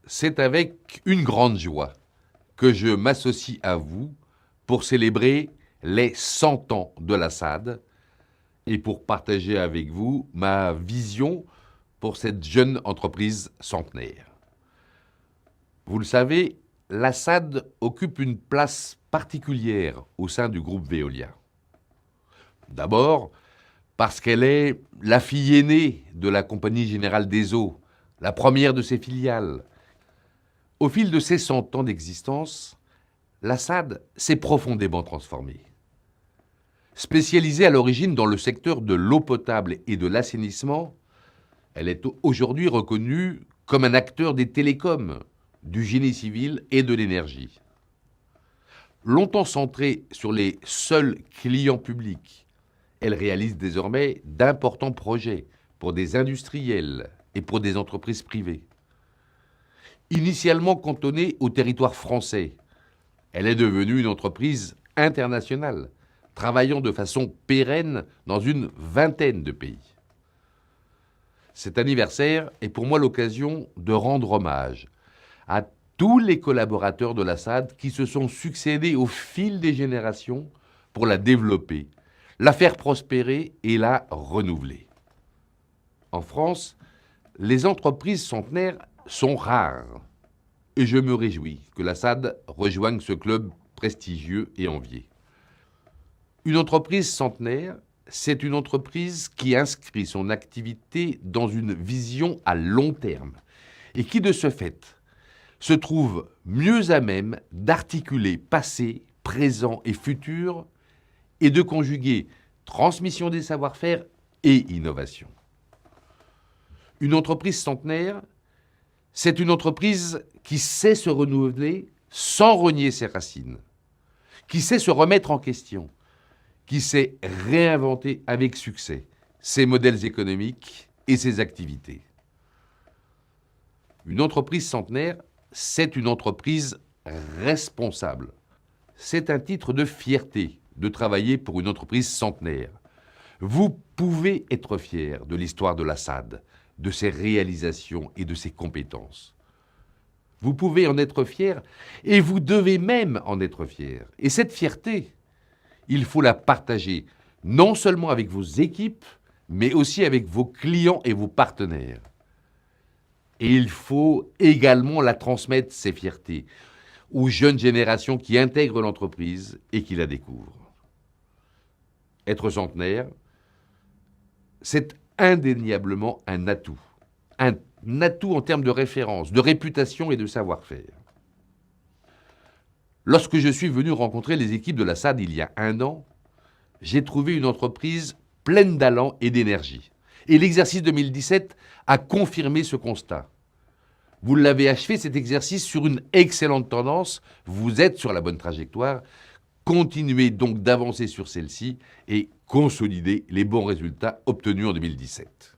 C'est avec une grande joie que je m'associe à vous pour célébrer les 100 ans de la SAD et pour partager avec vous ma vision pour cette jeune entreprise centenaire. Vous le savez, la SAD occupe une place particulière au sein du groupe Veolia. D'abord, parce qu'elle est la fille aînée de la Compagnie Générale des Eaux, la première de ses filiales. Au fil de ses 100 ans d'existence, la SAD s'est profondément transformée. Spécialisée à l'origine dans le secteur de l'eau potable et de l'assainissement, elle est aujourd'hui reconnue comme un acteur des télécoms, du génie civil et de l'énergie. Longtemps centrée sur les seuls clients publics, elle réalise désormais d'importants projets pour des industriels et pour des entreprises privées. Initialement cantonnée au territoire français, elle est devenue une entreprise internationale, travaillant de façon pérenne dans une vingtaine de pays. Cet anniversaire est pour moi l'occasion de rendre hommage à tous les collaborateurs de la SAD qui se sont succédés au fil des générations pour la développer, la faire prospérer et la renouveler. En France, les entreprises centenaires sont rares et je me réjouis que la SAD rejoigne ce club prestigieux et envié. Une entreprise centenaire, c'est une entreprise qui inscrit son activité dans une vision à long terme et qui, de ce fait, se trouve mieux à même d'articuler passé, présent et futur et de conjuguer transmission des savoir-faire et innovation. Une entreprise centenaire, c'est une entreprise qui sait se renouveler sans renier ses racines, qui sait se remettre en question, qui sait réinventer avec succès ses modèles économiques et ses activités. Une entreprise centenaire, c'est une entreprise responsable. C'est un titre de fierté de travailler pour une entreprise centenaire. Vous pouvez être fier de l'histoire de la SAD, de ses réalisations et de ses compétences. Vous pouvez en être fier et vous devez même en être fier. Et cette fierté, il faut la partager, non seulement avec vos équipes, mais aussi avec vos clients et vos partenaires. Et il faut également la transmettre, ces fiertés, aux jeunes générations qui intègrent l'entreprise et qui la découvrent. Être centenaire, c'est indéniablement un atout en termes de référence, de réputation et de savoir-faire. Lorsque je suis venu rencontrer les équipes de la SAD il y a 1 an, j'ai trouvé une entreprise pleine d'allant et d'énergie. Et l'exercice 2017 a confirmé ce constat. Vous l'avez achevé, cet exercice, sur une excellente tendance. Vous êtes sur la bonne trajectoire. Continuez donc d'avancer sur celle-ci et consolidez les bons résultats obtenus en 2017.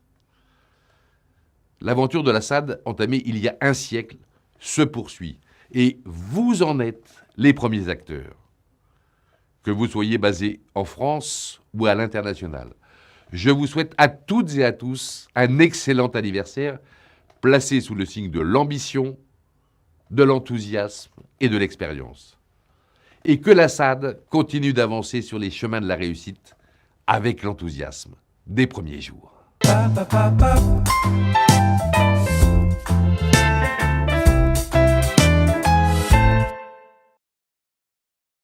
L'aventure de la SAD, entamée il y a 1 siècle, se poursuit. Et vous en êtes les premiers acteurs. Que vous soyez basés en France ou à l'international, je vous souhaite à toutes et à tous un excellent anniversaire placé sous le signe de l'ambition, de l'enthousiasme et de l'expérience. Et que la SAD continue d'avancer sur les chemins de la réussite avec l'enthousiasme des premiers jours.